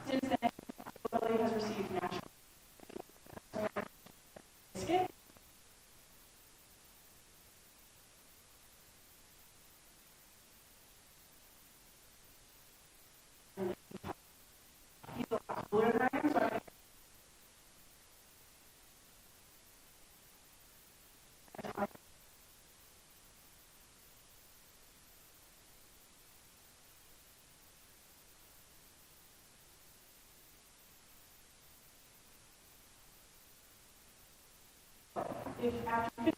Since then, Yellowbelly has received national biscuit. He's a lot cooler than I am, so I if after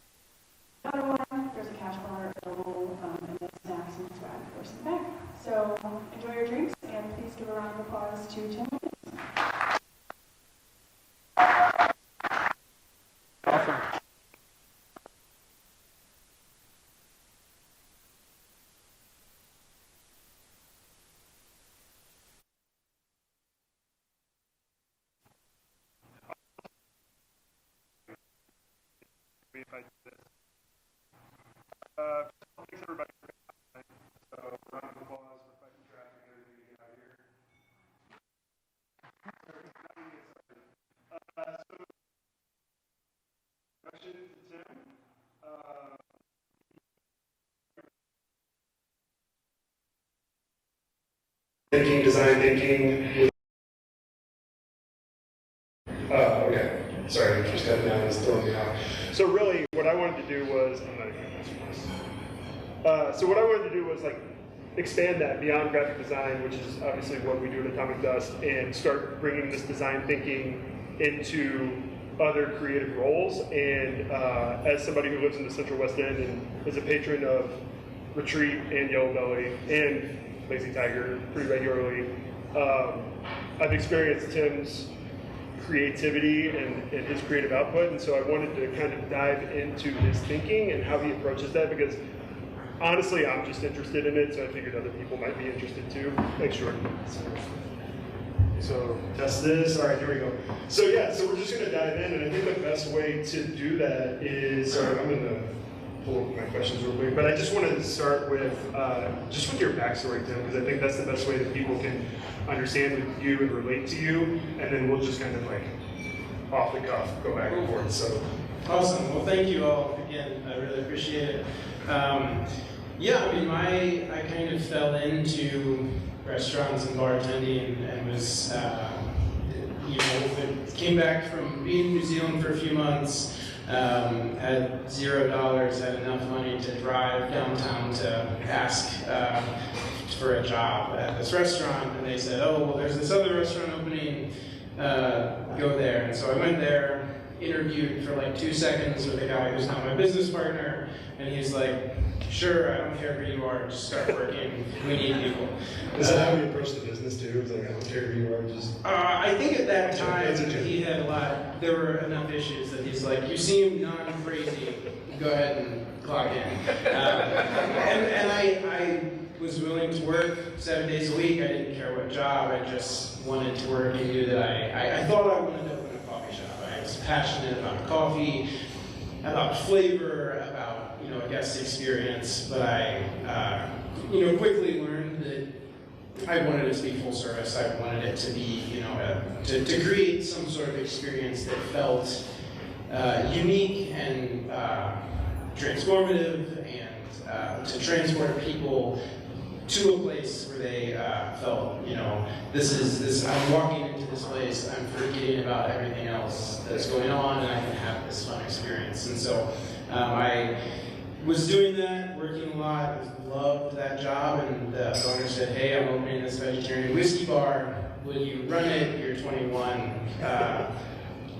another one, there's a cash bar available, and then snacks and swag for some back. So enjoy your drinks, and please give a round of applause to Tim Wiggins. Awesome. If I do this. Thanks everybody for coming. So round of applause for fighting traffic and everything to get out of here. So question to Tim. Thinking, design thinking. Okay. Sorry, just got down. It's throwing me off. So really, what I wanted to do was, I'm not even going to so what I wanted to do was like expand that beyond graphic design, which is obviously what we do at Atomic Dust, and start bringing this design thinking into other creative roles. And as somebody who lives in the Central West End and is a patron of Retreat and Yellowbelly and Lazy Tiger pretty regularly, I've experienced Tim's creativity and his creative output, and so I wanted to kind of dive into his thinking and how he approaches that, because honestly I'm just interested in it, so I figured other people might be interested too. Thanks, Jordan. So test this. All right, here we go. So yeah, so we're just going to dive in, and I think the best way to do that is, sorry, I'm going to pull up my questions real quick, but I just wanted to start with just with your backstory, Tim, because I think that's the best way that people can understand you and relate to you, and then we'll just kind of like off the cuff go back and forth. So awesome. Well, thank you all again. I really appreciate it. Yeah, I mean, I kind of fell into restaurants and bartending and was, you know, came back from being in New Zealand for a few months, had $0, had enough money to drive downtown to ask for a job at this restaurant, and they said, oh, well, there's this other restaurant opening, go there. And so I went there, interviewed for like 2 seconds with a guy who's not my business partner, and he's like, sure, I don't care who you are, just start working, we need people. Is that how you approach the business too? It's like, I don't care who you are, just... I think at that time, he had a lot, there were enough issues that he's like, you seem non-crazy, go ahead and clock in. And I was willing to work 7 days a week. I didn't care what job, I just wanted to work and knew that I thought I wanted to open a coffee shop. I was passionate about coffee, about flavor, about, you know, a guest experience, but I, you know, quickly learned that I wanted it to be full service. I wanted it to be, you know, to create some sort of experience that felt unique and transformative, and to transport people to a place where they felt, you know, I'm walking into this place, I'm forgetting about everything else that's going on, and I can have this fun experience. And so I was doing that, working a lot, loved that job, and the owner said, hey, I'm opening this vegetarian whiskey bar, will you run it, you're 21,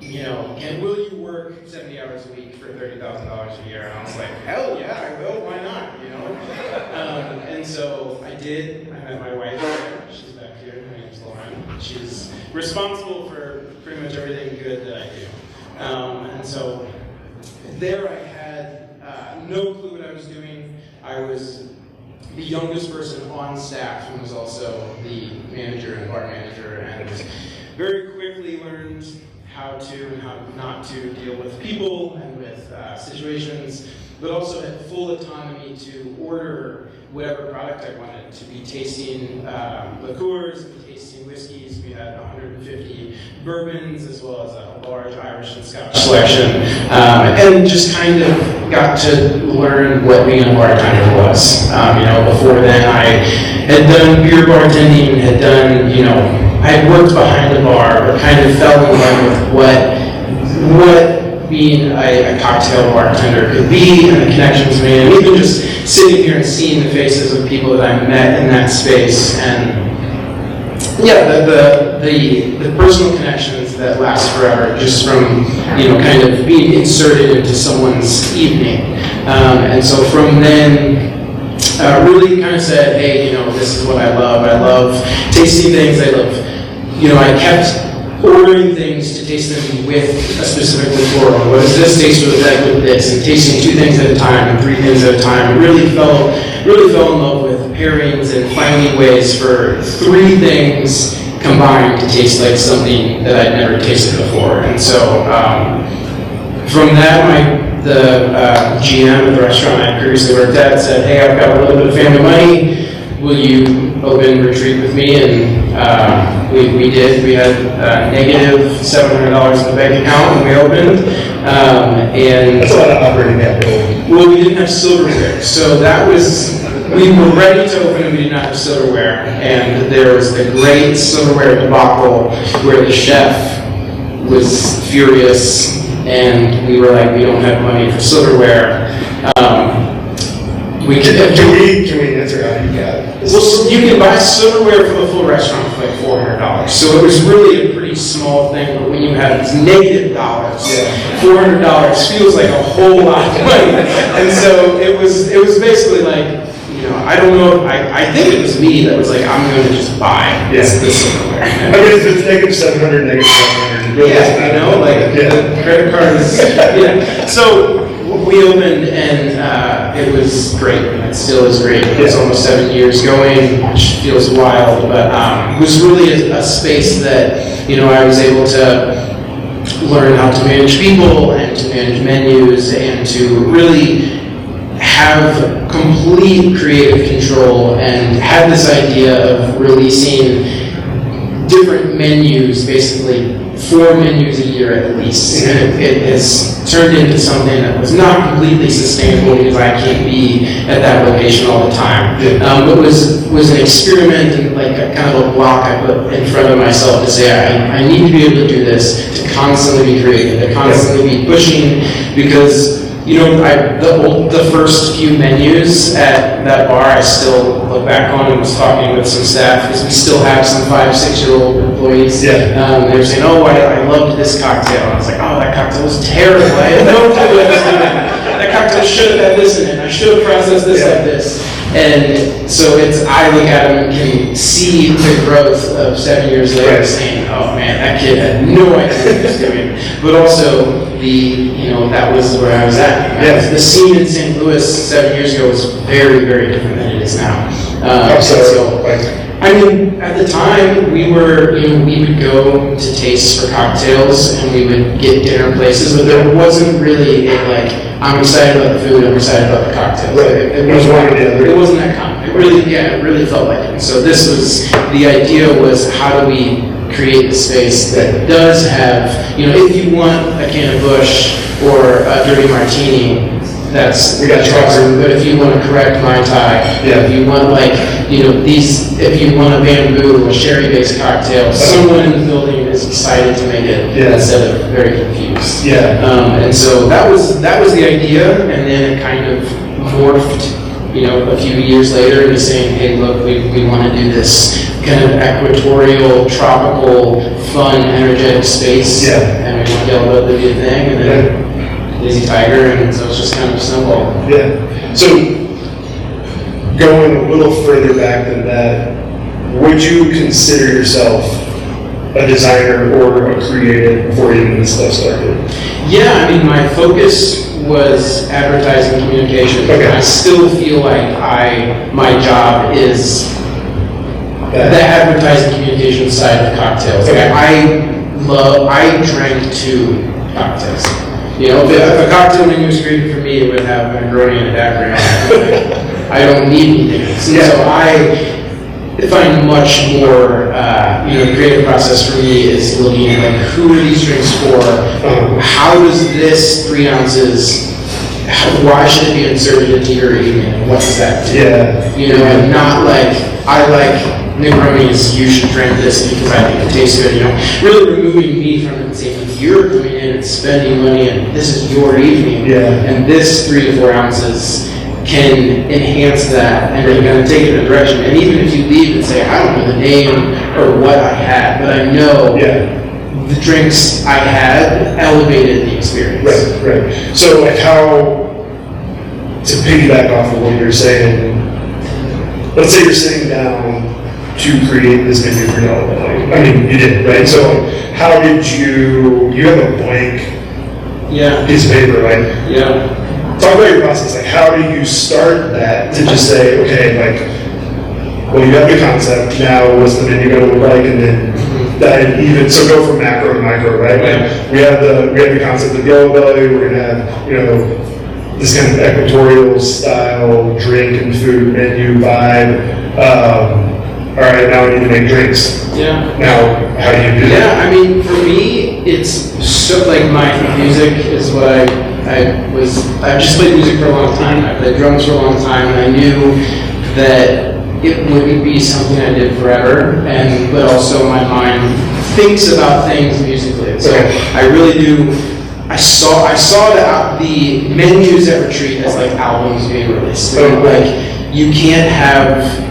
you know, and will you work 70 hours a week for $30,000 a year? And I was like, hell yeah, I will, why not, you know? And so I did. I met my wife there. She's back here. Her name's Lauren. She's responsible for pretty much everything good that I do. And so there I had no clue what I was doing. I was the youngest person on staff and was also the manager and bar manager, and very quickly learned how to and how not to deal with people and with situations, but also had full autonomy to order whatever product I wanted, to be tasting liqueurs, to be tasting whiskeys. We had 150 bourbons, as well as a large Irish and Scotch selection, and just kind of got to learn what being a bartender was. Before then I had done beer bartending, had done, I had worked behind the bar, but kind of fell in love with what being a cocktail bartender could be, and the connections made, and even just sitting here and seeing the faces of people that I met in that space, and the personal connections that last forever, just from kind of being inserted into someone's evening, and so from then. Really kind of said, hey, this is what I love. I love tasting things. I love, I kept ordering things to taste them with a specific liqueur. What does this taste like with this? And tasting 2 things at a time and 3 things at a time. Really fell in love with pairings and finding ways for 3 things combined to taste like something that I'd never tasted before. And so from that, the GM at the restaurant I previously worked at said, hey, I've got a little bit of family money. Will you open retreat with me? And we did. We had negative $700 in the bank account when we opened. And that's a lot of operating capital. Well, we didn't have silverware. So that was, we were ready to open and we did not have silverware. And there was the great silverware debacle where the chef was furious. And we were like, we don't have money for silverware. Can we answer how you got it? Well, you can buy silverware for the full restaurant for like $400. So it was really a pretty small thing, but when you have these negative dollars, $400 feels like a whole lot of money. And so it was basically like, I don't know, I think it was me that was like, I'm going to just buy this silverware. I mean, it's negative 700, negative 700. Really the credit card is, So we opened and it was great. It still is great. It's almost 7 years going, which feels wild, but it was really a space that, I was able to learn how to manage people and to manage menus and to really have complete creative control and had this idea of releasing different menus, basically 4 menus a year at least. And it has turned into something that was not completely sustainable because I can't be at that location all the time. But was an experiment and like a kind of a block I put in front of myself to say I need to be able to do this, to constantly be creative, to constantly be pushing, because the first few menus at that bar, I still look back on and was talking with some staff because we still have some 5-6-year-old employees. They were saying, oh, I loved this cocktail. And I was like, oh, that cocktail was terrible. I had no clue what I was doing. That cocktail should have had this in it. I should have processed this like this. And so I look at them and can see the growth of 7 years later saying, oh man, that kid had no idea what he was doing. But also, that was where I was at. The scene in St. Louis 7 years ago was very, very different than it is now. At the time, we would go to taste for cocktails and we would get dinner places, but there wasn't really I'm excited about the food, I'm excited about the cocktails. It wasn't that common. It really felt like it. And so the idea was, how do we create a space that does have, if you want a can of Busch or a dirty martini, we got covered. But if you want a correct Mai Tai, if you want if you want a bamboo or sherry-based cocktail, someone in the building is excited to make it instead of very confused. And so that was the idea, and then it kind of morphed, a few years later into saying, hey, look, we want to do this kind of equatorial, tropical, fun, energetic space, and we want Yellowbelly to be a thing, and then Lazy Tiger, and so it's just kind of simple. So going a little further back than that, would you consider yourself a designer or a creative before even this stuff started? My focus was advertising communication. I still feel like my job is the advertising communication side of cocktails. I drank 2 cocktails. If a cocktail menu was created for me, it would have Negroni and a daiquiri on it. I don't need anything else. And so I find much more, the creative process for me is looking at like, who are these drinks for? How does this 3 ounces, why should it be inserted into your evening? What does that do? And not like, I like Negronis, you should drink this because I think it tastes good, really removing me from it and saying, you're coming in and spending money and this is your evening, and this 3 to 4 ounces can enhance that, and you're going to take it in a direction. And even if you leave and say, I don't know the name or what I had, but I know the drinks I had elevated the experience. Right. So like how, to piggyback off of what you're saying, let's say you're sitting down to create this menu for Yellowbelly. I mean, you did, right? So how did you have a blank piece of paper, right? Talk about your process. Like, how do you start that to just say, okay, like, well, you have the concept. Now, what's the menu going to look like? And then that even so, go from macro to micro, right? Like, we have the concept of Yellowbelly. We're going to have this kind of equatorial style drink and food menu vibe. All right, now we need to make drinks. Now, how do you do that? I mean, for me, it's so like my music is what I've just played music for a long time. I played drums for a long time, and I knew that it wouldn't be something I did forever, but also my mind thinks about things musically. So I really do. I saw the menus at Retreat as like albums being released. Like you can't have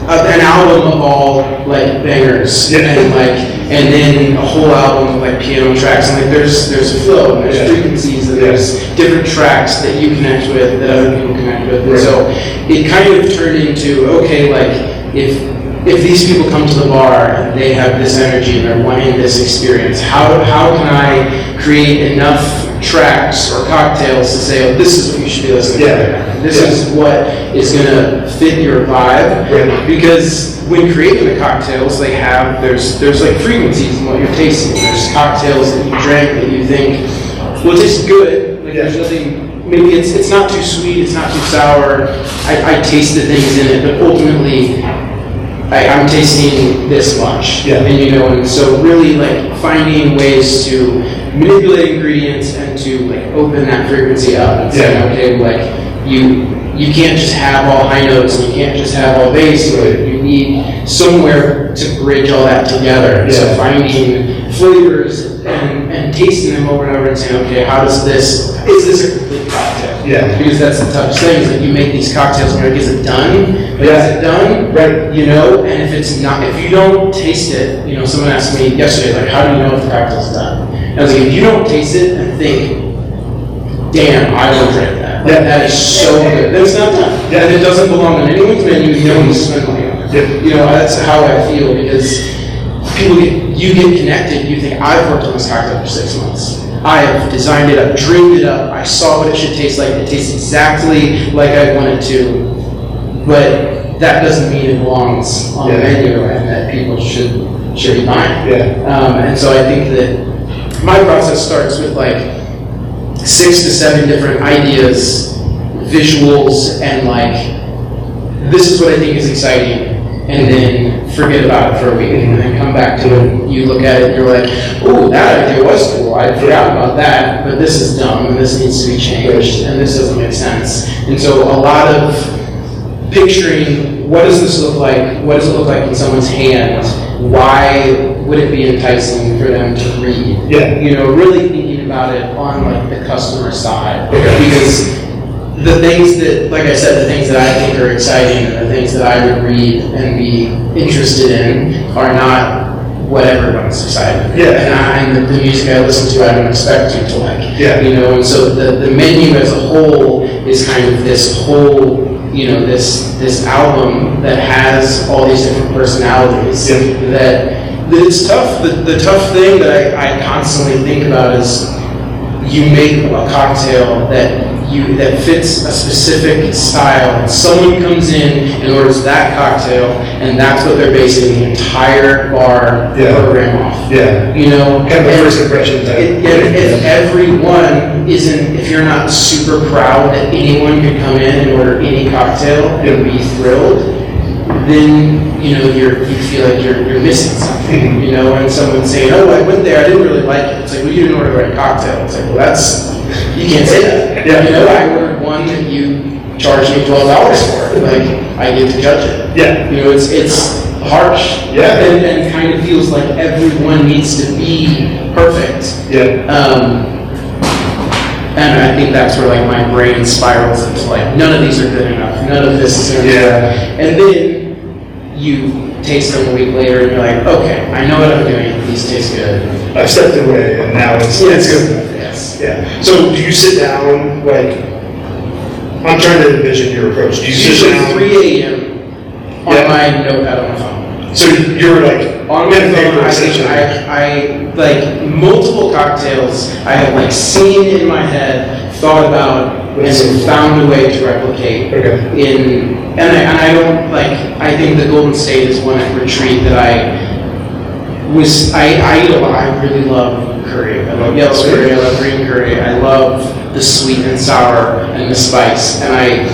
an album of all like bangers and then a whole album of like piano tracks, and like there's a flow and there's frequencies and there's different tracks that you connect with that other people connect with. And so it kind of turned into, okay, like if these people come to the bar and they have this energy and they're wanting this experience, how can I create enough tracks or cocktails to say, oh, this is what you should be listening to. This is what is going to fit your vibe. Because when creating the cocktails, there's like frequencies in what you're tasting. There's cocktails that you drank that you think, well, it tastes good. Like there's nothing, maybe it's not too sweet, it's not too sour. I taste the things in it, but ultimately, I'm tasting this much. And so really like finding ways to manipulate ingredients and to like open that frequency up and say, okay, like you can't just have all high notes and you can't just have all bass. You need somewhere to bridge all that together. So finding flavors and tasting them over and over and saying, okay, is this a complete cocktail? Because that's the toughest thing, is that you make these cocktails and you're like, is it done? Is it done? Right. And if it's not, if you don't taste it, someone asked me yesterday, like, how do you know if the cocktail's done? And I was like, if you don't taste it and think, damn, I will drink that. That is so good. Then it's not done. And it doesn't belong on anyone's menu. No one needs to spend money on it. That's how I feel, because you get connected. You think, I've worked on this cocktail for 6 months. I have designed it, I've dreamed it up, I saw what it should taste like. It tastes exactly like I want it to. But that doesn't mean it belongs on the menu and that people should be buying. And so I think that my process starts with like 6 to 7 different ideas, visuals, and like, this is what I think is exciting, and then forget about it for a week, and then come back to it, and you look at it, and you're like, ooh, that idea was cool, I forgot about that, but this is dumb, and this needs to be changed, and this doesn't make sense. And so a lot of picturing, what does this look like? What does it look like in someone's hand? Why would it be enticing for them to read? Really thinking about it on like the customer side. Because the things that, like I said, the things that I think are exciting and the things that I would read and be interested in are not what everyone's excited. And the music I listen to, I don't expect you to like. And so the menu as a whole is kind of this whole, this album that has all these different personalities that it's tough. The tough thing that I constantly think about is you make a cocktail that that fits a specific style, and someone comes in and orders that cocktail, and that's what they're basing the entire bar program off. Yeah. You know, kind of a first impression type. If everyone isn't, if you're not super proud that anyone could come in and order any cocktail and be thrilled, then you know you feel like you're missing something. You know, and someone saying, "Oh, I went there, I didn't really like it." It's like, well, you didn't order the right cocktail. It's like, well, you can't say that. Yeah. You know, I ordered one that you charged me $12 for. Like, I get to judge it. Yeah. You know, it's harsh. Yeah. And kind of feels like everyone needs to be perfect. Yeah. And I think that's where like my brain spirals into like, none of these are good enough. None of this is good enough. And then you taste them a week later and you're like, okay, I know what I'm doing. These taste good. I've stepped away and now it's good. Yes. Yeah. So do you sit down, like, I'm trying to envision your approach. Do you sit down? 3 a.m. on my notepad on my phone. So you're like, on my phone, I like multiple cocktails I have like seen in my head, thought about, and found a way to replicate. Okay. And I don't like, I think the Golden State is one retreat that I eat a lot. I really love curry. I love yellow curry, I love green curry, I love the sweet and sour and the spice. And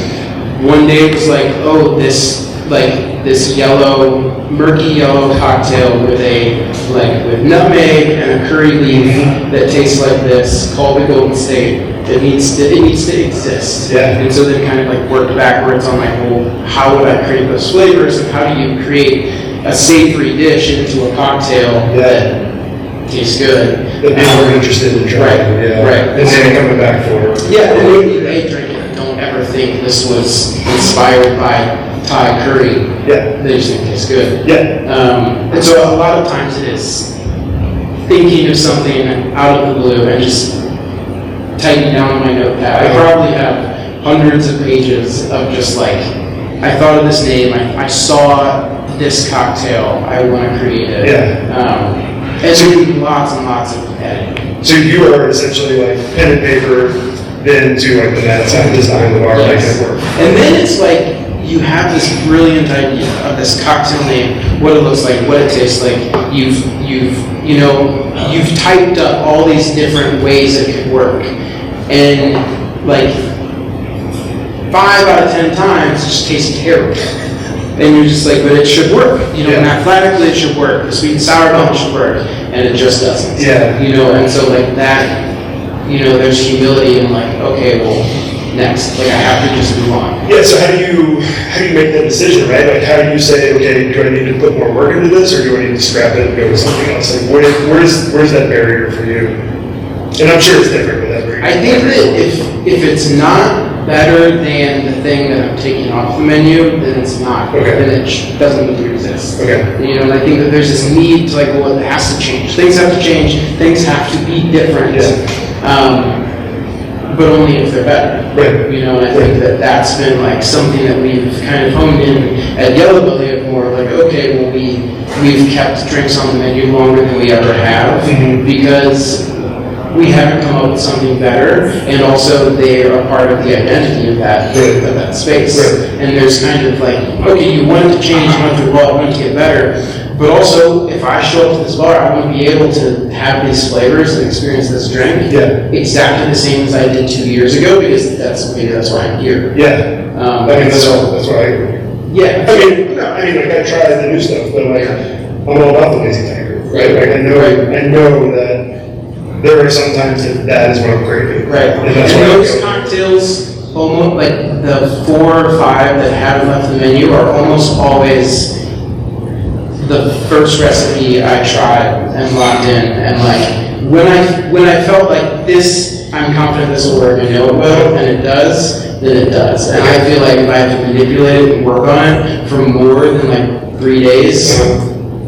one day it was like, oh, this murky yellow cocktail with with nutmeg and a curry leaf that tastes like this, called the Golden State. It needs to exist. Yeah. And so then kind of like worked backwards on like, well, how would I create those flavors, and how do you create a savory dish into a cocktail that tastes good? That people are interested in trying. Right. And then coming back for it. Yeah, and maybe they drink it. Don't ever think this was inspired by Thai curry. Yeah. They just think it tastes good. Yeah. And so a lot of times it is thinking of something out of the blue and just typing down on my notepad. I probably have hundreds of pages of just like, I thought of this name, I saw this cocktail, I want to create it. Yeah. And so lots and lots of editing. So you are essentially like pen and paper, then to like the net side design the bar, making it work. And then it's like, you have this brilliant idea of this cocktail name, what it looks like, what it tastes like. You've typed up all these different ways it could work, and like 5 out of 10 times it just tastes terrible. And you're just like, but it should work. You know, mathematically it should work. The sweet and sour bone should work, and it just doesn't. Yeah. You know, and so like that, you know, there's humility in like, okay, well, next, like I have to just move on. Yeah. So how do you make that decision, right? Like, how do you say, okay, do I need to put more work into this, or do I need to scrap it and go with something else? Like, where's that barrier for you? And I'm sure it's different with every. I think that if it's not better than the thing that I'm taking off the menu, then it's not. Okay. Then it doesn't need to exist. Okay. You know, and I think that there's this need to like, well, it has to change. Things have to change. Things have to be different. Yeah. But only if they're better. Right. You know, and I think that that's been like something that we've kind of honed in at Yellowbelly of more like, okay, well, we've kept drinks on the menu longer than we ever have because we haven't come up with something better, and also they are part of the identity of that space. Right. And there's kind of like, okay, you want it to change, you want it to evolve, you want it to get better, but also if I show up to this bar, I want to be able to have these flavors and experience this drink exactly the same as I did 2 years ago, because that's why I'm here. Yeah. That's why I agree. Yeah. I mean, like I tried the new stuff, but like I'm all about the Lazy Tiger, right? Like I know that there are some times that is what I'm craving. Right. And that's and why those cocktails, almost like the 4 or 5 that haven't left the menu, are almost always the first recipe I tried and locked in. And like when I felt like this, I'm confident this will work, I know it will, and it does, then it does. And I feel like if I have to manipulate it and work on it for more than like 3 days,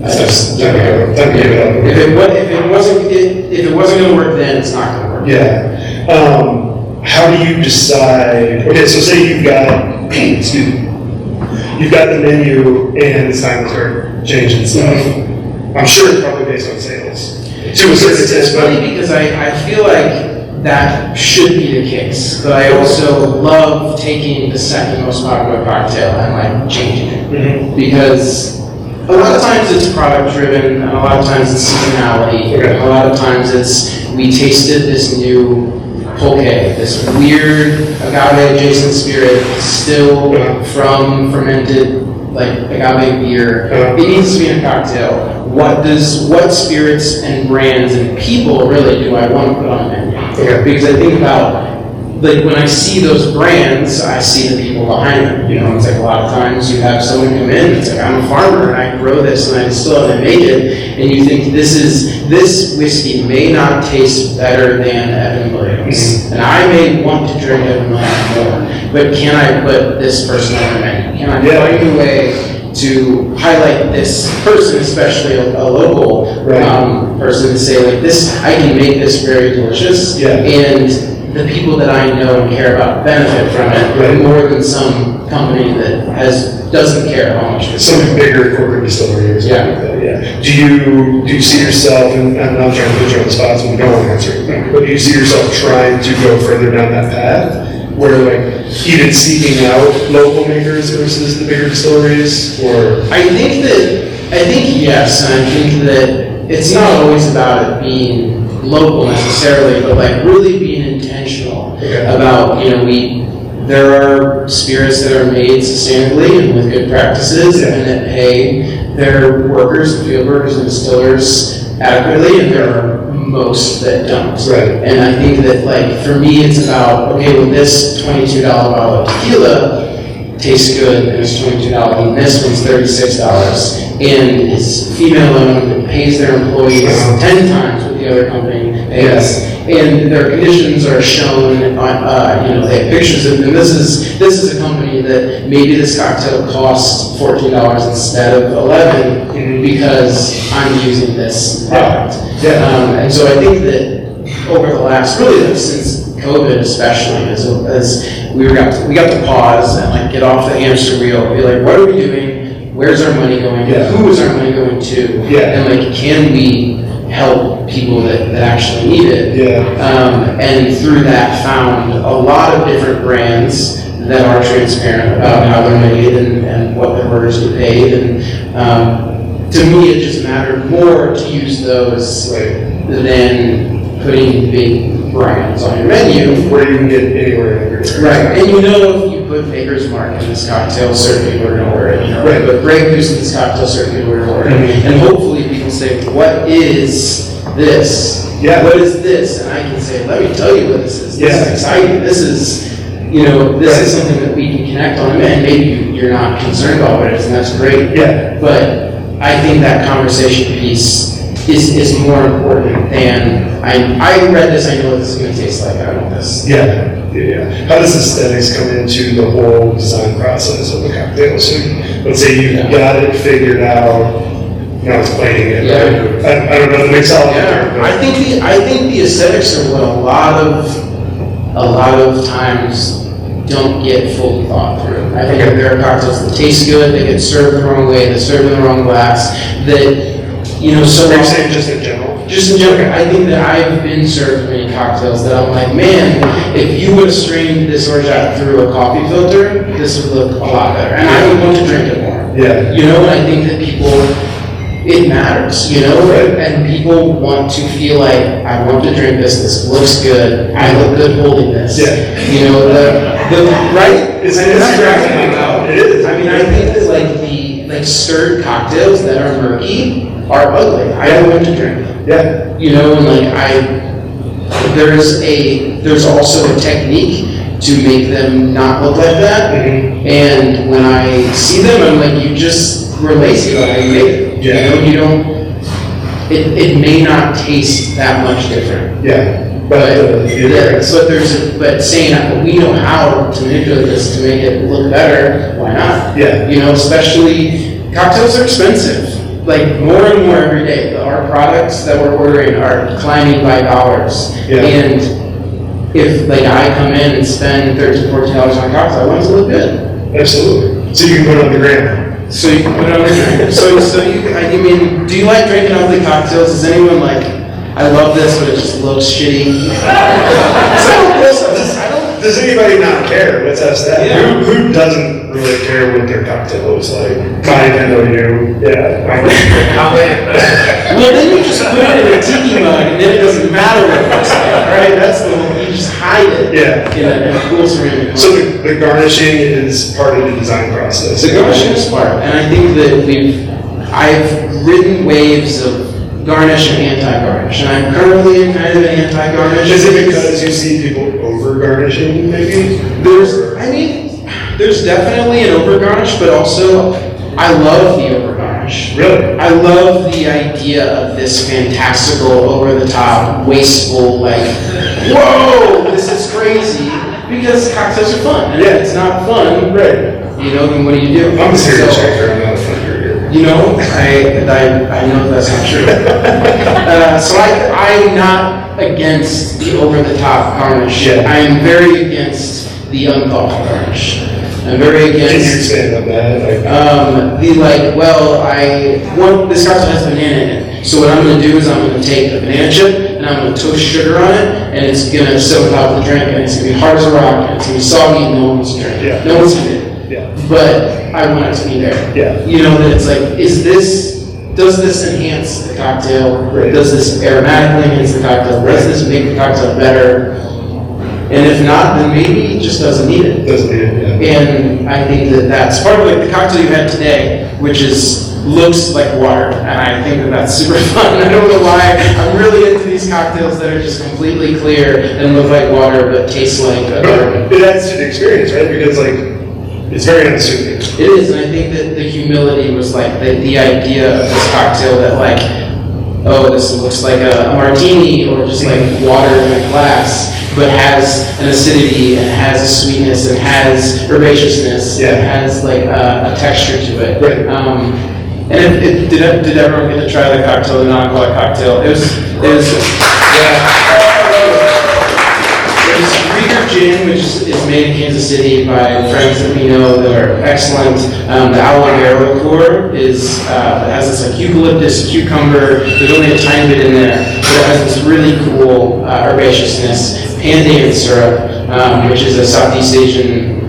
I just give it up. If it wasn't going to work then, it's not going to work. Yeah. How do you decide? Okay, so say you've got the menu and it's time to start changing stuff. I'm sure it's probably based on sales. To a certain extent. It's funny because I feel like that should be the case. But I also love taking the second most popular cocktail and like changing it. Because a lot of times it's product driven, and a lot of times it's seasonality, and a lot of times it's we tasted this new pulque, this weird agave adjacent spirit distilled from fermented like agave beer. It needs to be in a cocktail. What spirits and brands and people really do I want to put on the menu? Because I think about, like, when I see those brands, I see the people behind them. You know, it's like a lot of times you have someone come in, it's like, I'm a farmer and I grow this and I distill it and I make it, and you think this whiskey may not taste better than Evan Williams. And I may want to drink Evan Williams more, but can I put this person on the menu? Can I find a way to highlight this person, especially a local person, to say, like, this, I can make this very delicious, and the people that I know and care about benefit from it more than some company that doesn't care how much it's some bigger corporate distillery or something like that. Do you see yourself, and I'm not trying to put you on the spot so we don't want to answer it, but do you see yourself trying to go further down that path? Where, like, even seeking out local makers versus the bigger distilleries, or? I think yes, and I think that it's not always about it being local necessarily, but like really being intentional about, you know, there are spirits that are made sustainably and with good practices and that pay their workers and field workers and distillers adequately, and there are most that don't. And I think that, like, for me, it's about, okay, well, this $22 bottle of tequila tastes good, and it's $22, and this one's $36, and it's female-owned, and pays their employees 10 times what the other company pays. And their conditions are shown on, you know, they have pictures of them. This is a company that maybe this cocktail costs $14 instead of $11 because I'm using this product. And so I think that over the last, really since COVID especially, as we got to pause and like get off the hamster wheel, be like, what are we doing? Where's our money going? Who is our money going to? And like, can we help people that actually need it? And through that, found a lot of different brands that are transparent about how they're made and what their workers get paid. And to me, it just mattered more to use those than putting big brands on your menu. Where you can get anywhere. And you know, if you put Maker's Mark in this cocktail, certain people are going to order it. You know, but Grey Goose in this cocktail, certain people are going to order it. And hopefully people say, what is this? What is this? And I can say, let me tell you what this is. This is exciting. This is, you know, this is something that we can connect on. And maybe you're not concerned about what it is, and that's great. But I think that conversation piece is more important than, I read this, I know what this is going to taste like, I want this. How does aesthetics come into the whole design process of the cocktail? So let's say you've got it figured out, now it's plating it. I don't know the mixology. I think the aesthetics are what a lot of times don't get fully thought through. I think that there are cocktails that taste good, they get served the wrong way, they're served in the wrong glass, that, you know, so you're saying just in general? Just in general. I think that I've been served many cocktails that I'm like, man, if you would have strained this orgeat through a coffee filter, this would look a lot better. And I would want to drink it more. You know, and I think that people, it matters, you know, and people want to feel like, I want to drink this looks good, I look good holding this. You know, right? It is. I mean, I think that like stirred cocktails that are murky are ugly. I don't want to drink them. You know, and like there's also a technique to make them not look like that. And when I see them, I'm like, you just were lazy about how you made it. You know, you don't. It may not taste that much different. But saying we know how to manipulate this to make it look better, why not? You know, especially cocktails are expensive. Like more and more every day, our products that we're ordering are climbing by dollars. And if like I come in and spend $13, $14 on a cocktail, I want it to look good. Absolutely. So you can put it on the gram. So you can put it on the gram. So you, I mean, do you like drinking ugly cocktails? Does anyone like I love this, but it just looks shitty. Does anybody not care? Let's ask that. Yeah. Who doesn't really care what their cocktail looks like? Mine, I know you. Yeah. Well, then you just put it in a tiki mug, and then it doesn't matter what it looks like, right? That's the whole, you just hide it in a cool ceramic mug. So the garnishing is part of the design process. The garnishing is part, and I think that I've ridden waves of garnish and anti-garnish, and I'm currently in kind of an anti-garnish. Is it because you see people over-garnishing, maybe? There's definitely an over-garnish, but also I love the over-garnish. Really? I love the idea of this fantastical, over-the-top, wasteful, like, whoa, this is crazy, because cocktails are fun, and if it's not fun, right? You know, then what do you do? I'm a serious checker, I'm not a fun drinker. You know, I know that's not true. So I'm not against the over-the-top garnish. Yeah. I am very against the unthoughtful garnish. I'm very against. Can you expand on that? This cocktail has banana in it. So what I'm going to do is I'm going to take a banana chip and I'm going to toast sugar on it, and it's going to sit on top of the drink, and it's going to be hard as a rock, and it's going to be soggy, and no one wants to drink. Yeah. No one's going to. Yeah. But I want it to be there. Yeah. You know, that it's like, does this enhance the cocktail? Right. Does this aromatically enhance the cocktail? Does this make the cocktail better? And if not, then maybe it just doesn't need it. Doesn't need it, yeah. And I think that's part of like the cocktail you had today, which looks like water, and I think that's super fun. I don't know why. I'm really into these cocktails that are just completely clear and look like water but taste like a garden. It adds to the experience, right? Because it's very unassuming. It is, and I think that the humility was like the idea of this cocktail that like, oh, this looks like a martini or just like water in a glass, but has an acidity and has a sweetness and has herbaceousness and has like a texture to it. Right. And did everyone get to try the cocktail, the non-alcoholic cocktail? It was Rieger Gin, which is made in Kansas City by friends that we know that are excellent. The aloe vera liqueur has this like eucalyptus, cucumber. There's only a tiny bit in there, but it has this really cool herbaceousness. Pandan syrup, which is a Southeast Asian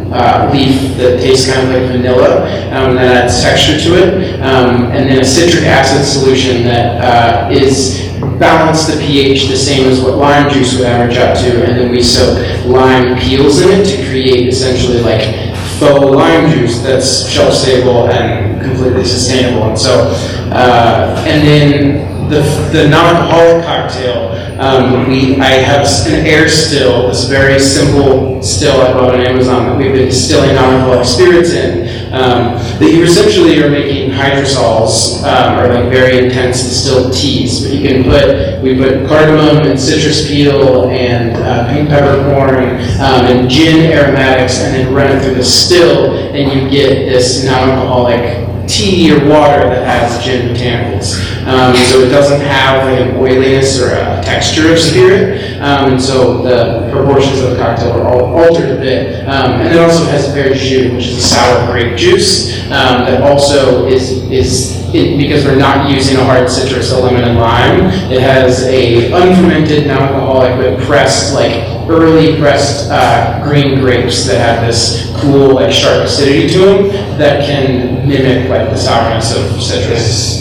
leaf that tastes kind of like vanilla, that adds texture to it, and then a citric acid solution that is balance the pH the same as what lime juice would average out to, and then we soak lime peels in it to create essentially like faux lime juice that's shelf stable and completely sustainable. And so, and then the non-alcoholic cocktail, I have an air still, this very simple still I bought on Amazon that we've been distilling non-alcoholic spirits in, that you essentially are making hydrosols, or like very intense distilled teas. But we put cardamom and citrus peel and pink peppercorn and gin aromatics, and then run it through the still, and you get this non-alcoholic tea or water that has gin botanicals. So it doesn't have like an oiliness or a texture of spirit. And so the proportions of the cocktail are all altered a bit. And it also has beverage, which is a sour grape juice that also because we're not using a hard citrus, a lemon and lime, it has a unfermented, non-alcoholic, but pressed, like early pressed green grapes that have this cool, like sharp acidity to them that can mimic like the sourness of citrus.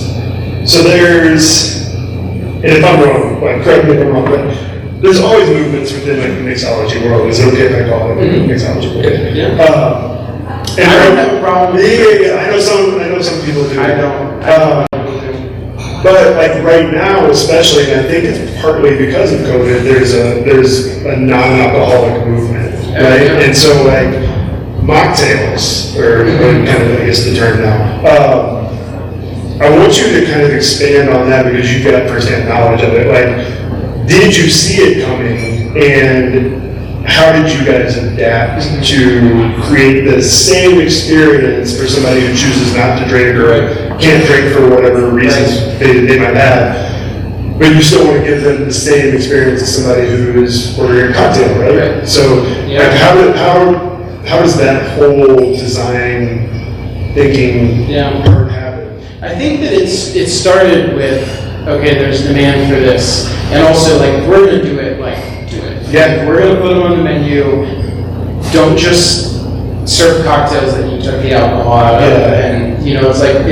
So there's, and if I'm wrong, like correct me if I'm wrong, but there's always movements within like the mixology world. Is it okay if I call it mixology? Okay. Yeah. And I don't have a problem. Yeah. I know some people do. I don't. But like right now, especially, and I think it's partly because of COVID, there's a non-alcoholic movement, right? Yeah. And so like mocktails, or kind of I guess the term now. I want you to kind of expand on that because you've got firsthand knowledge of it. Like, did you see it coming, and how did you guys adapt to create the same experience for somebody who chooses not to drink or can't drink for whatever reasons they might have, but you still want to give them the same experience as somebody who is ordering a cocktail, right? So, like, how does that whole design thinking part happen? I think that it started with okay, there's demand for this, and also like if we're gonna do it, like do it. Yeah. If we're gonna put them on the menu, don't just serve cocktails that you took the alcohol out of, and you know, it's like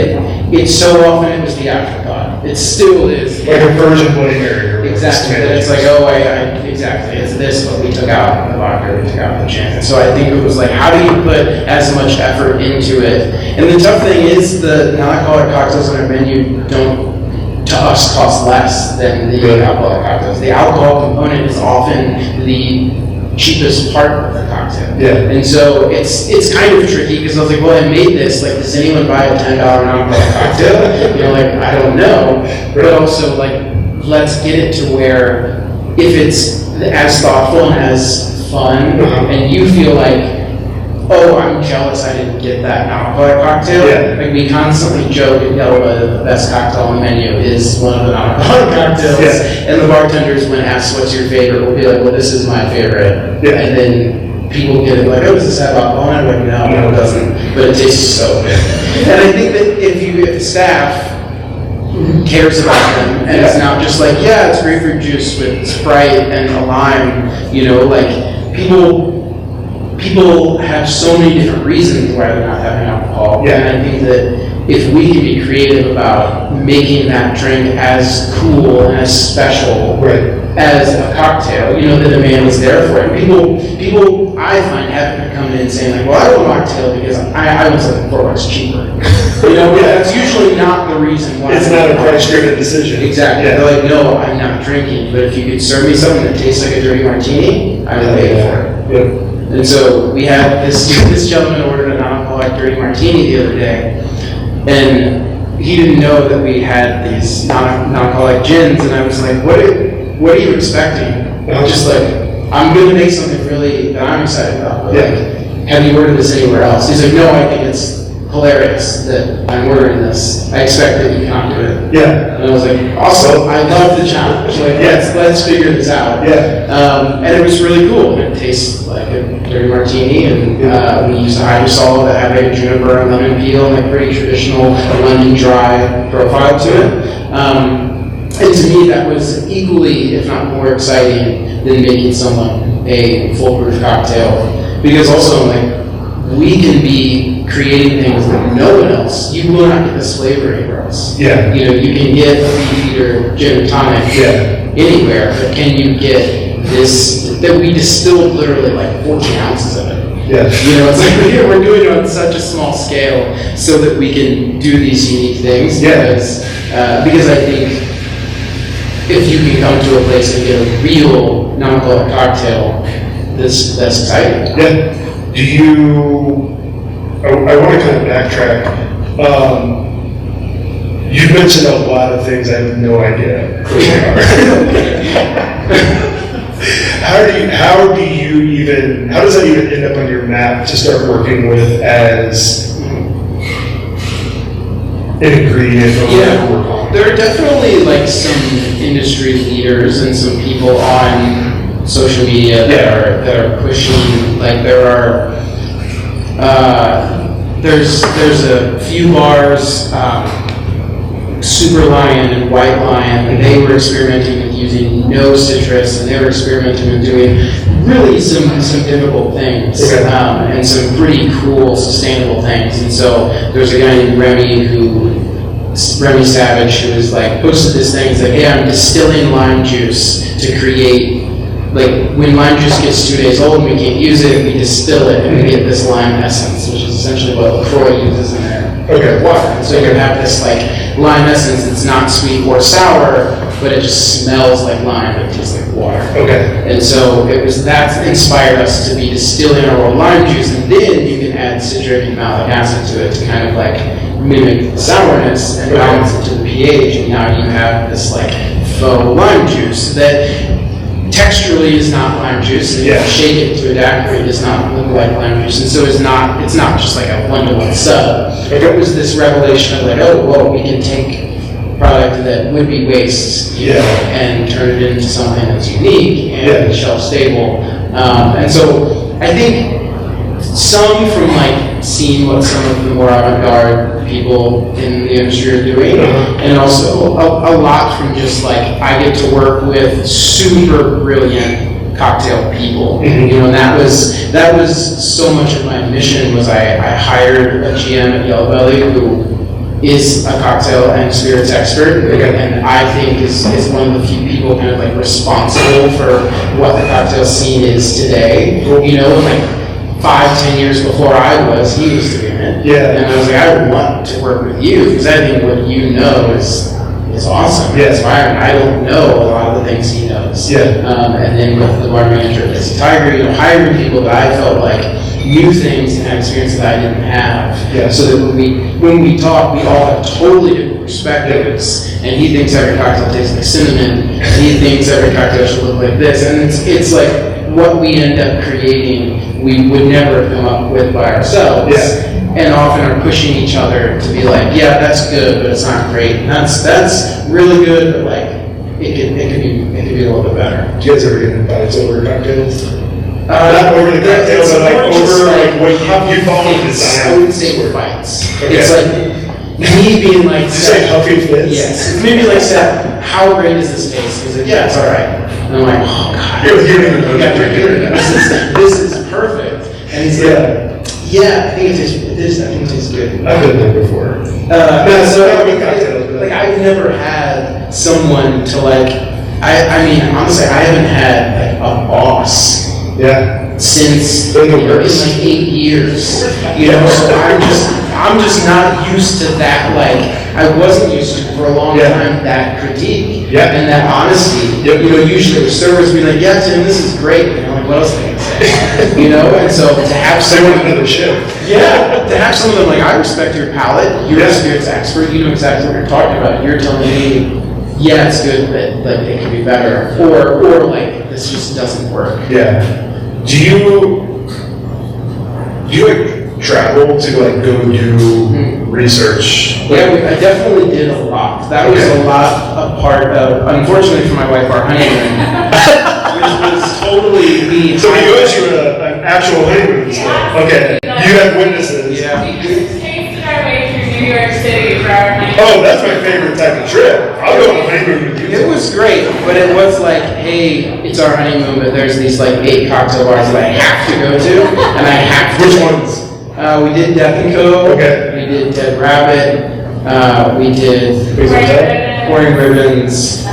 it's so often it was the afterthought. It still is. Like a version Bloody Mary. Exactly. That it's like, oh, exactly. It's this, but we took out the vodka, we took out the gin. And so I think it was like, how do you put as much effort into it? And the tough thing is the non-alcoholic cocktails on our menu don't, to us, cost less than the alcoholic cocktails. The alcohol component is often the cheapest part of the cocktail. Yeah. And so it's kind of tricky because I was like, well, I made this, like, does anyone buy a $10 non-alcoholic cocktail? You know, like, I don't know. But also, like, let's get it to where if it's as thoughtful and as fun, and you feel like, oh, I'm jealous I didn't get that non-alcoholic cocktail. Yeah. Like, we constantly joke at Yellowbelly that the best cocktail on the menu is one of the non-alcoholic cocktails. Yeah. And the bartenders, when asked what's your favorite, will be like, well, this is my favorite. Yeah. And then people get it like, oh, does this have alcohol? And I'm like, no, it doesn't. But it tastes so good. And I think that if the staff cares about them, and it's not just like, yeah, it's grapefruit juice with Sprite and a lime, you know, like, people have so many different reasons why they're not having alcohol. Yeah. And I think that if we can be creative about making that drink as cool and as special as a cocktail, you know, the demand is there for it. People I find haven't come in saying like, well, I want a mocktail because I want something $4 cheaper. You know, that's usually not the reason why. It's not a price-driven decision. Exactly. Yeah. They're like, no, I'm not drinking, but if you could serve me something that tastes like a dirty martini, I would pay for it. Yeah. And so we had this gentleman ordered a non-alcoholic dirty martini the other day, and he didn't know that we had these non-alcoholic gins, and I was like, what are you expecting? I'm just like, I'm going to make something really that I'm excited about. But like, have you ordered this anywhere else? He's like, no, I think it's hilarious that I'm ordering this. I expect that you cannot do it. Yeah. And I was like, awesome, I love the challenge. Like, let's figure this out. Yeah. And it was really cool. It tastes like a dirty martini, and we used a hydrosol that had like a juniper and lemon peel, and like pretty traditional lemon dry profile to it. And to me, that was equally, if not more exciting than making someone a foolproof cocktail. Because also, like, we can be creating things that no one else, you will not get this flavor anywhere else. Yeah. You know, you can get a Beefeater gin and tonic anywhere, but can you get this, that we distilled literally like 14 ounces of it. Yeah. You know, it's like we're doing it on such a small scale so that we can do these unique things. Yeah. Because I think if you can come to a place and get a real non-alcoholic cocktail, that's exciting. Yeah. Do you, I want to kind of backtrack. You've mentioned a lot of things I have no idea what they are. How does that even end up on your map to start working with as an ingredient or whatever to work on? There are definitely like some industry leaders and some people on social media that are pushing, like there's a few bars, Super Lion and White Lion, and they were experimenting with using no citrus, and they were experimenting with doing really some difficult things, and some pretty cool, sustainable things. And so there's a guy named Remy Savage, who was like, posted this thing, he's like, hey, I'm distilling lime juice to create, like, when lime juice gets 2 days old and we can't use it, we distill it and we get this lime essence, which is essentially what LaCroix uses in their water. And so you have this like lime essence that's not sweet or sour, but it just smells like lime, but it tastes like water. And so that inspired us to be distilling our own lime juice, and then you can add citric and malic acid to it to kind of like mimic the sourness and balance it to the pH, and now you have this like faux lime juice that texturally is not lime juice, and if you shake it to a daiquiri, it does not look like lime juice, and so it's not just like a one-to-one sub. It was this revelation of like, oh, well, we can take a product that would be waste, and turn it into something that's unique and shelf stable. And so I think some from like seen what some of the more avant-garde people in the industry are doing, and also a lot from just like, I get to work with super brilliant cocktail people, you know, and that was so much of my mission. Was I hired a GM at Yellowbelly who is a cocktail and spirits expert, and I think is one of the few people kind of like responsible for what the cocktail scene is today. You know, like 5-10 years before I was, he was doing it. Yeah. And I was like, I want to work with you because I think what you know is awesome. Yeah. Inspiring. I don't know a lot of the things he knows. Yeah. And then with the bar manager at Lazy Tiger, you know, hiring people that I felt like knew things and had experience that I didn't have. Yeah. So that when we talk, we all have totally different perspectives. And he thinks every cocktail tastes like cinnamon, and he thinks every cocktail should look like this. And it's like what we end up creating, we would never have come up with by ourselves. Yeah. And often are pushing each other to be like, yeah, that's good, but it's not great. And that's really good, but like it could be a little bit better. Do you guys ever get invited over cocktails? Not over the cocktails, but like over like what you follow the design. I wouldn't say we're fights. Okay. It's like me being like, just like healthy fits. Yes. It's maybe like, Seth, how great is this space? He's like, yeah, it's all right. And I'm like, oh god, this is perfect. And he's like, yeah, I think it is. I think it tastes good. I've been there before. Like I've never had someone to like. I mean, honestly, I haven't had like a boss. Yeah. Since in like 8 years, you know, so I'm just not used to that. Like I wasn't used to for a long time that critique and that honesty. You know, usually the servers be like, "Yeah, Tim, this is great." You know, like what else can I say? You know, and so to have someone another shift. Yeah, to have someone like, I respect your palate. You're a spirits expert. You know exactly what you're talking about. You're telling me, yeah, it's good, but like it could be better, or like this just doesn't work. Yeah. Do you like travel to like go do research? Yeah, I definitely did a lot. That was a lot a part of, unfortunately for my wife, our honeymoon, which was totally me. So you went to an actual honeymoon stuff. Okay, you had witnesses. Yeah. We just tasted our way through New York City for our honeymoon. Oh, that's my favorite type of trip. I'll go on a honeymoon with you. It was great, but it was like, hey, it's our honeymoon, but there's these like 8 cocktail bars that I have to go to, and I have to. Which ones? We did Death and Co. Okay. We did Dead Rabbit. We did Pouring Ribbons.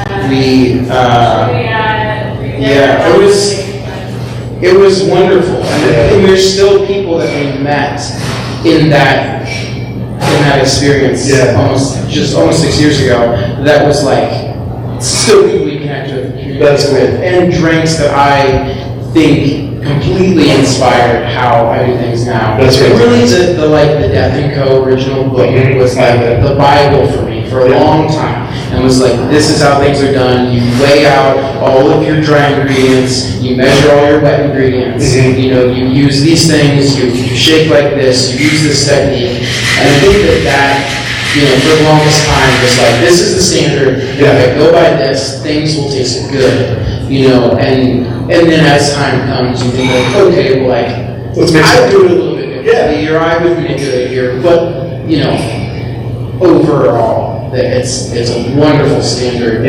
It was wonderful, and there's still people that we met in that experience almost 6 years ago. That was like still people we connected with, and drinks that I think completely inspired how I do things now. That's right. Really, the Death and Co. original book was like the Bible for me for a long time, and was like, this is how things are done. You lay out all of your dry ingredients, you measure all your wet ingredients. You know, you use these things, you shake like this, you use this technique, and I think that. You know, for the longest time, was like, this is the standard. If I go by this, things will taste good. You know, and then as time comes, you think like, okay, well, like, I do it a little bit differently here. I would manipulate here, but you know, overall, it's a wonderful standard.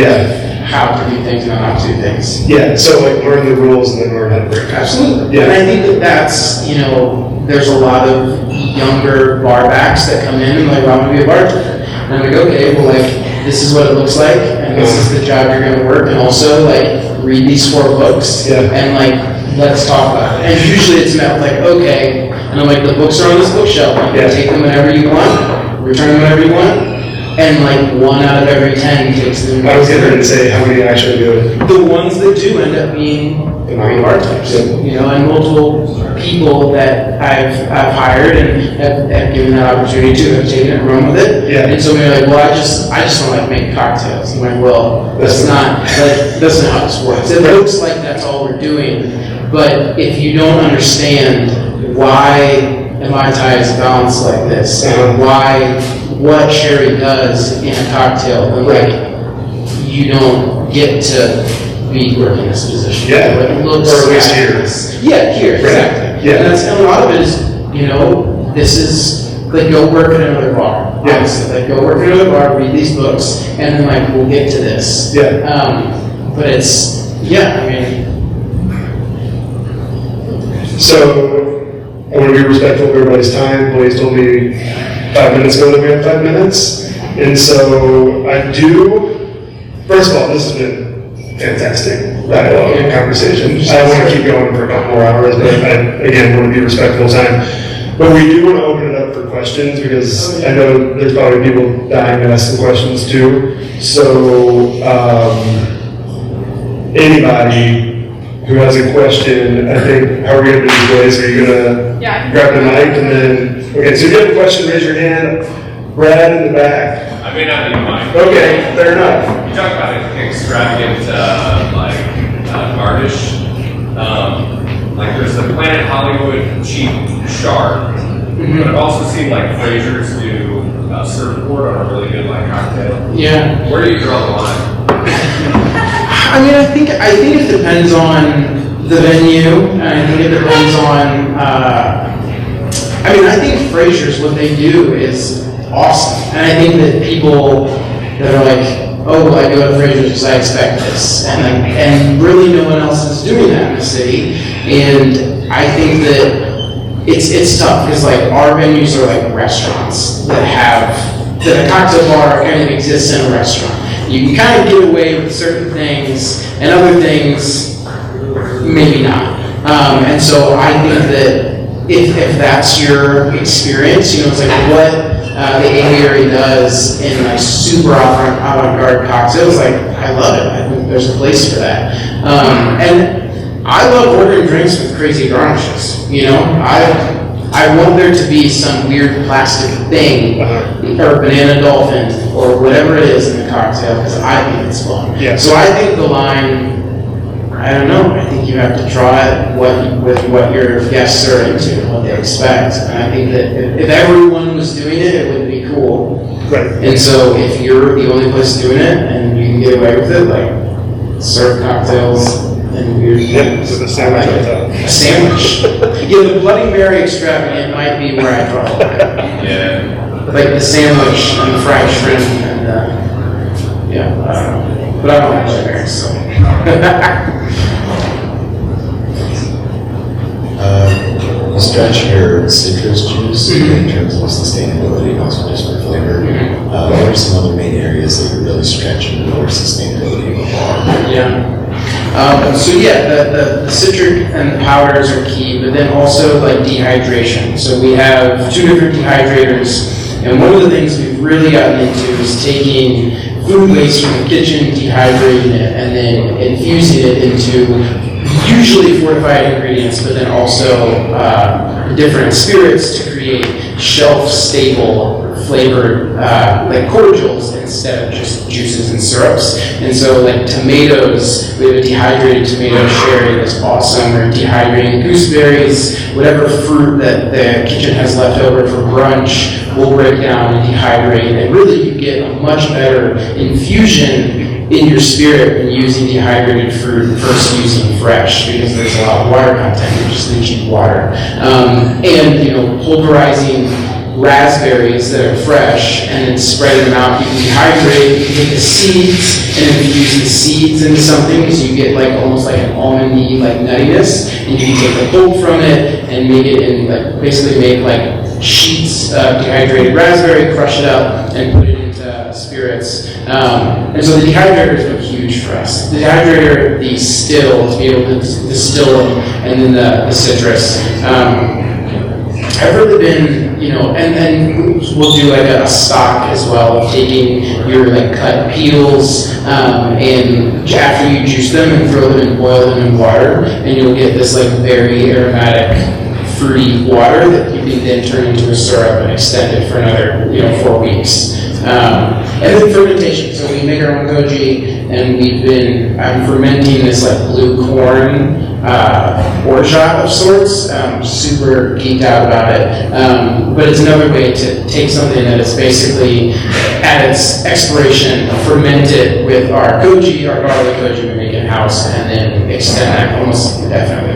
How to do things and how to do things. Yeah. So like, learn the rules and then learn how to break them. Absolutely. Yeah. And I think that's, you know, there's a lot of younger bar backs that come in and like, well, I want to be a bartender. And I'm like, okay, well, like, this is what it looks like, and this is the job you're going to work, and also, like, read these 4 books, and, like, let's talk about it. And usually it's met with, like, okay, and I'm like, the books are on this bookshelf. You can take them whenever you want, return them whenever you want, and, like, 1 out of every 10 takes them. I was getting ready to say, how many actually do it? The ones that do end up being great bartenders, you know, and multiple people that I've hired and have given that opportunity to have taken it and run with it. And so they're like, well, I just want to like make cocktails. I'm like, well, that's not how this works. It looks like that's all we're doing, but if you don't understand why Mai-Tai is balanced like this, and what sherry does in a cocktail, then like you don't get to be working in this position. It looks or at least here. Here, exactly. And a lot of it is, you know, this is, like, go work at another bar. Yeah. Honestly, like, go work at another bar, read these books, and then, like, we'll get to this. Yeah. But it's, yeah, I mean. So, I want to be respectful of everybody's time. Blaze told me 5 minutes ago that we have 5 minutes. And so, I do, first of all, this has been fantastic dialogue and conversation. I want to keep going for a couple more hours, but I, again, want to be respectful of time. But we do want to open it up for questions because I know there's probably people dying to ask some questions too. So, anybody who has a question, I think, how are we going to do this? Are you going to grab the mic and then, okay, so if you have a question, raise your hand. Brad in the back. I may not need mine. Okay, fair enough. You talk about extravagant, garnish. Like there's the Planet Hollywood cheap shard, but I've also seen like Frasier's do surfboard on a really good like cocktail. Yeah. Where do you draw the line? I mean, I think it depends on the venue, and I think it depends on. I think Frasier's, what they do is awesome, and I think that people that are like, oh, well, I go to Frasier's because I expect this, and really no one else is doing that in the city, and I think that it's tough because like our venues are like restaurants that a cocktail bar kind of exists in a restaurant. You can kind of get away with certain things, and other things, maybe not. And so I think that if that's your experience, it's like what the aviary does in like super avant-garde cocktails, like I love it. I think there's a place for that. And I love ordering drinks with crazy garnishes. I want there to be some weird plastic thing, or banana dolphin, or whatever it is in the cocktail, because I think it's fun. Yeah. So I think the line, I don't know, I think you have to draw it with what your guests are into, what they expect. And I think that if everyone was doing it, it would be cool. Right. And so if you're the only place doing it, and you can get away with it, like, serve cocktails and weird things. With a sandwich on top. A sandwich. Yeah, the Bloody Mary extravagant might be where I draw the line. Yeah. Like the sandwich and the fried shrimp and, but I don't like Bloody Mary, so. You stretch your citrus juice in terms of sustainability and also just for flavor. What are some other main areas that you're really stretching for sustainability of a bar? Yeah. The citric and the powders are key, but then also like dehydration. So we have 2 different dehydrators, and one of the things we've really gotten into is taking food waste from the kitchen, dehydrating it, and then infusing it into usually fortified ingredients, but then also different spirits to create shelf-stable flavored like cordials instead of just juices and syrups. And so like tomatoes, we have a dehydrated tomato sherry that's awesome, or dehydrated gooseberries, whatever fruit that the kitchen has left over for brunch, we'll break down and dehydrate, and really you get a much better infusion in your spirit when using dehydrated fruit versus using fresh, because there's a lot of water content, you're just leaching water. And pulverizing raspberries that are fresh and then spreading them out. You can dehydrate, you can take the seeds and infuse the seeds into something, because you get like almost like an almondy like nuttiness, and you can take the pulp from it and make it in like basically make like sheets of dehydrated raspberry, crush it up and put it into spirits. And so the dehydrator has been huge for us. The dehydrator, the still, to be able to distill them, and then the citrus. I've really been, and we'll do like a stock as well of taking your like cut peels, and after you juice them and throw them and boil them in water, and you'll get this like very aromatic, fruity water that you can then turn into a syrup and extend it for another 4 weeks. And then fermentation. So we make our own goji, and I'm fermenting this like blue corn orgeat of sorts. Super geeked out about it. But it's another way to take something that is basically at its expiration, ferment it with our goji, our garlic goji we make in-house, and then extend that almost indefinitely.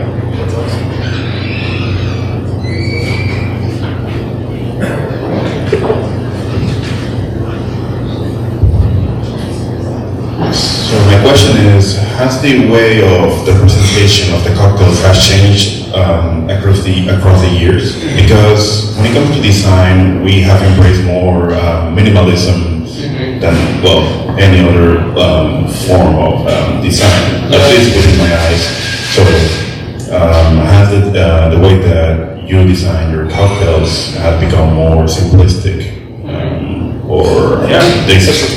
So my question is, has the way of the presentation of the cocktails has changed across the years? Because when it comes to design, we have embraced more minimalism than, well, any other form of design, at least within my eyes. So has the way that you design your cocktails have become more simplistic? Or Yeah.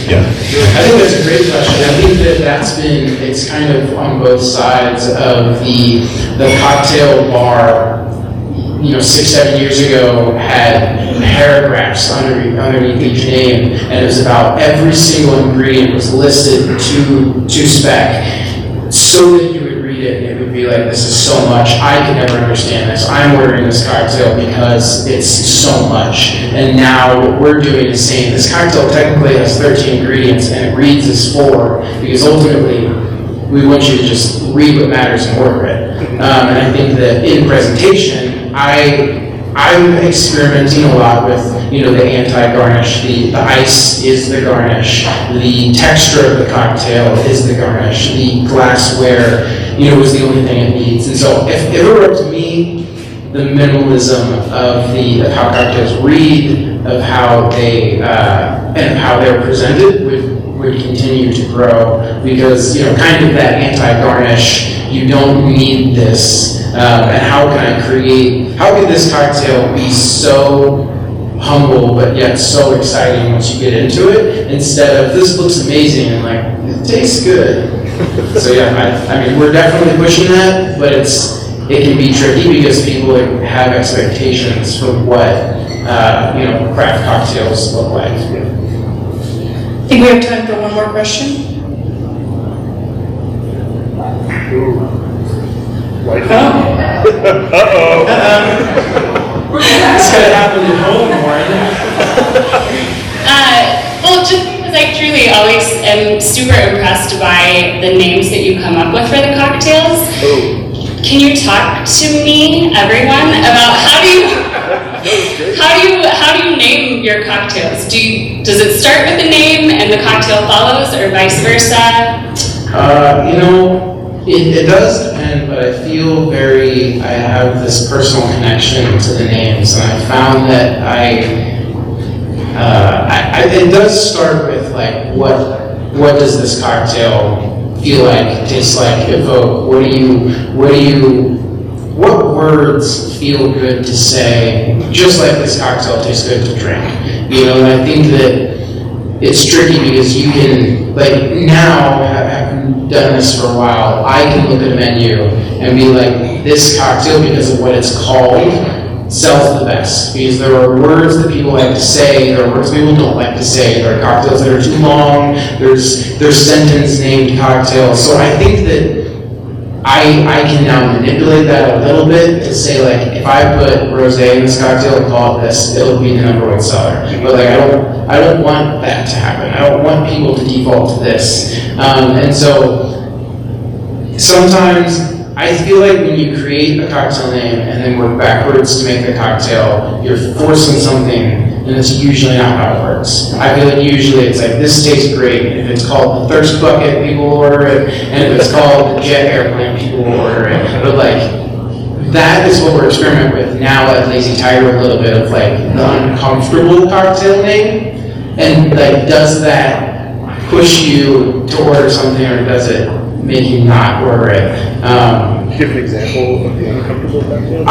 yeah. I think that's a great question. I think it's kind of on both sides of the cocktail bar. 6-7 years ago had paragraphs underneath each name, and it was about every single ingredient was listed to spec, so that you would read it and it would be like, this is so much, I can never understand this. I'm ordering this cocktail because it's so much. And now what we're doing is saying this cocktail technically has 13 ingredients and it reads as 4, because ultimately we want you to just read what matters and order it. And I think that in presentation, I'm experimenting a lot with, the anti-garnish. The ice is the garnish. The texture of the cocktail is the garnish. The glassware, is the only thing it needs. And so if it were up to me, the minimalism of how cocktails read, of how they and how they're presented would continue to grow, because kind of that anti-garnish. You don't need this, and how can this cocktail be so humble but yet so exciting once you get into it, instead of this looks amazing and like it tastes good. So yeah, I mean we're definitely pushing that, but it can be tricky because people have expectations for what craft cocktails look like. I think we have time for one more question. This could have happened at home, Warren. Well, just because I truly always am super impressed by the names that you come up with for the cocktails. Can you talk to me, everyone, about how do you name your cocktails? Does it start with a name and the cocktail follows, or vice versa? It does depend, but I feel I have this personal connection to the names, and I found that it does start with like, what does this cocktail feel like, taste like, evoke? What words feel good to say, just like this cocktail tastes good to drink? And I think that it's tricky because you can, now, having done this for a while, I can look at a menu and be like, this cocktail, because of what it's called, sells the best. Because there are words that people like to say, there are words people don't like to say, there are cocktails that are too long, there's sentence-named cocktails. So I think that I can now manipulate that a little bit to say, like, if I put rosé in this cocktail and call it this, it'll be the #1 seller. But I don't want that to happen. I don't want people to default to this. And so sometimes I feel like when you create a cocktail name and then work backwards to make the cocktail, you're forcing something, and that's usually not how it works. I feel like usually it's like, this tastes great. If it's called the Thirst Bucket, people will order it. And if it's called the Jet Airplane, people will order it. But that is what we're experimenting with now at Lazy Tiger, a little bit of the uncomfortable cocktail name. And does that push you to order something, or does it make you not order it? Give an example of the uncomfortable cocktail.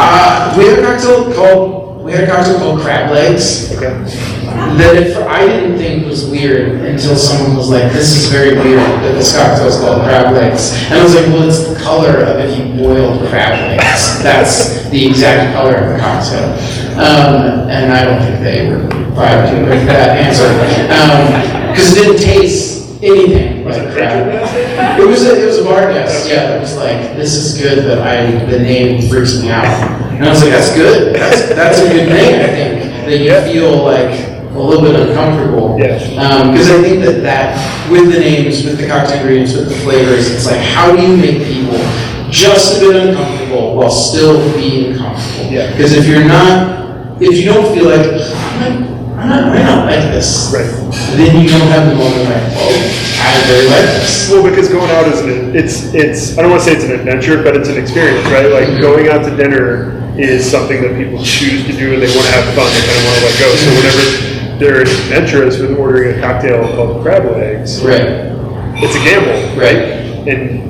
We had a cocktail called Crab Legs. Okay. That I didn't think was weird until someone was like, this is very weird that this cocktail is called Crab Legs. And I was like, well, it's the color of if you boiled crab legs. That's the exact color of the cocktail. And I don't think they were vibing with that answer. Because it didn't taste anything like crab. It was a bar guest, yeah, it was like, this is good, but the name freaks me out. And I was like, that's good. That's a good thing, I think, that you feel like a little bit uncomfortable. Because I think that with the names, with the cocktail ingredients, with the flavors, it's like, how do you make people just a bit uncomfortable while still being comfortable? Because if you don't feel like, I don't like this. Right. Then you don't have the moment like, oh, I really like this. Well, because going out is it's I don't want to say it's an adventure, but it's an experience, right? Like going out to dinner is something that people choose to do and they want to have fun, they kind of want to let go. So whenever they're adventurous with ordering a cocktail called crab legs, Right. it's a gamble, Right. and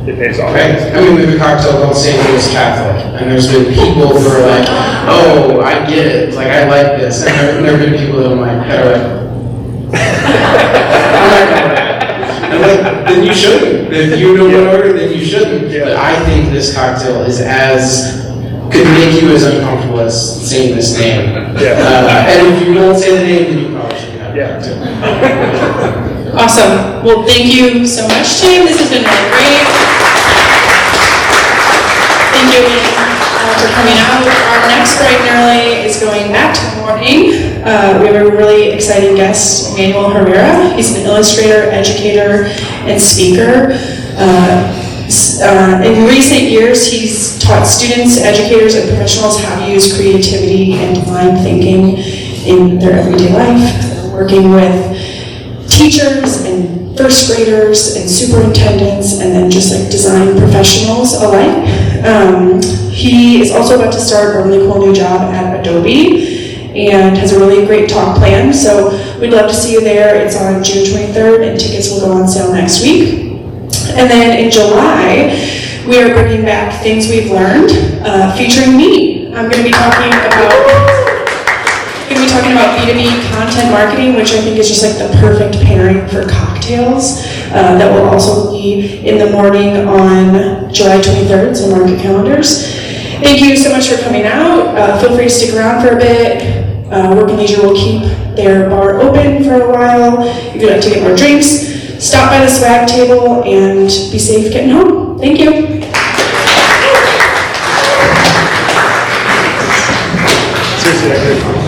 it pays off. Right. I mean, we have a cocktail called St. Louis Catholic, and there's been people who are like, oh, I get it, like, I like this. And there have been people who I'm like, how do I? I'm not gonna I'm like, then you shouldn't. If you know what order, then you shouldn't. Yeah. But I think this cocktail is could make you as uncomfortable as saying this name. Yeah. And if you won't say the name, then you probably shouldn't have Yeah. a cocktail. Awesome. Well, thank you so much, Tim. This has been really great. Thank you for coming out. Our next bright and early is going back to the morning. We have a really exciting guest, Manuel Herrera. He's an illustrator, educator, and speaker. In recent years, he's taught students, educators, and professionals how to use creativity and design thinking in their everyday life, working with teachers and first graders and superintendents and then just like design professionals alike. He is also about to start a really cool new job at Adobe and has a really great talk planned. So we'd love to see you there. It's on June 23rd and tickets will go on sale next week. And then in July, we are bringing back Things We've Learned, featuring me. I'm going to be talking about B2B content marketing, which I think is just like the perfect pairing for cocktails. That will also be in the morning on July 23rd, so mark your calendars. Thank you so much for coming out. Feel free to stick around for a bit. Work and Leisure will keep their bar open for a while. If you'd like to get more drinks, stop by the swag table and be safe getting home. Thank you. Seriously, I agree.